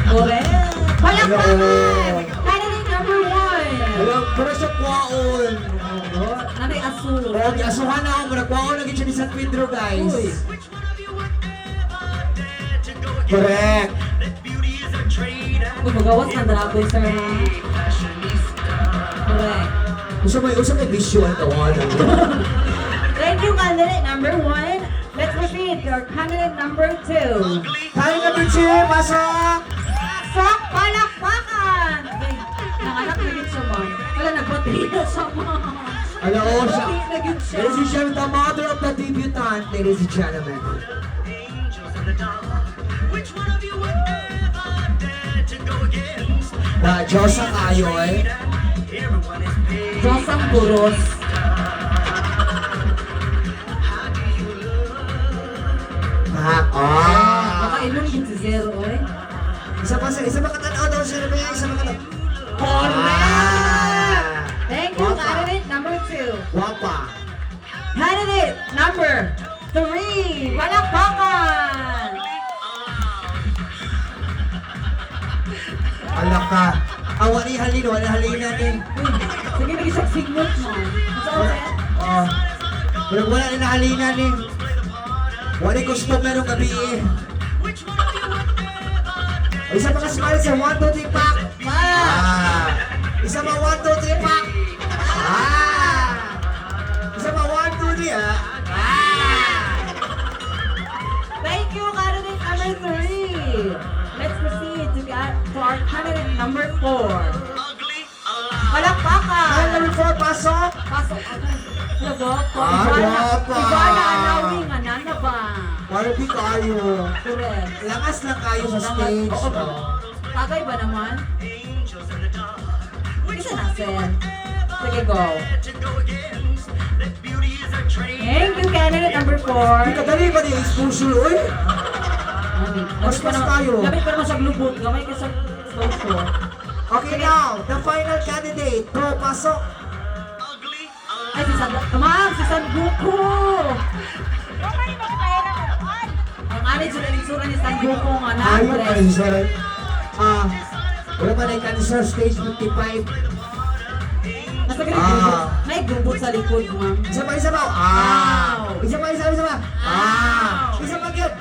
Correct. Palakpakan! Hello. Candidate number 1. Alam, pero siya kwaon. Nanay Asul. Okay, asuhan na ako. Kwaon lagi siya ni San Pedro, guys. Uy. Correct. Uy, magawas ng dragoy, sir. Correct. Usa may visual ka wala. Thank you, candidate number 1. Let's proceed to our candidate number 2. Kaya number 2, pasok! Sok palakpakan! Okay, nanganak na yun siya, man. Wala, nagbati na siya, man. Ano o siya? Nagbati na yun siya. Ladies and gentlemen, the mother of the debutant, ladies and gentlemen. Na Diyos ang ayoy. Diyos ang puros. Nakainom din si Zero, eh. Isa pa katanaw daw siya na isa pa katanaw. Correct! Thank you, Wapa. candidate number 2. Wapa. Candidate number 3. Palakpakan! Ala ka. Wala halina ni. Sige, nag-isang mo. Sa ulit. Wala na halina ni. Wala customer ng gabi eh. Isa pa ka-smile sa 1, 2, 3, pack! Isa pa 1, 2, 3, pack! Isa pa 1, 2, 3, Thank you, candidate number 3. Let's proceed to our candidate number 4. Palakpakan! Kaya number 4, pasok! Pasok ako. Lagot ko. Guwapa. Iba na anawing anana ba? Barbie kayo. Correct. Langas lang kayo sa stage. Oo ba? Tagay ba naman? Isa na, Sen. Sige, go. Thank you, candidate number 4. Kadali ba niya exposure, oy? Mas tayo. Gamit pa naman sa glubot. Gamay ka sa social. Okay now, the final candidate. Go, pasok! Ay, si San... Ma'am, si San Goku! Ang anit sa lalisura ni San Goku nga na. Ayaw cancer. Wala ba na yung cancer stage 55? Nasa ganito. May glubot sa likod, ma'am. Isa pa. Isa pa. Isa pa. Ow! Isa pa. Isa pa yun.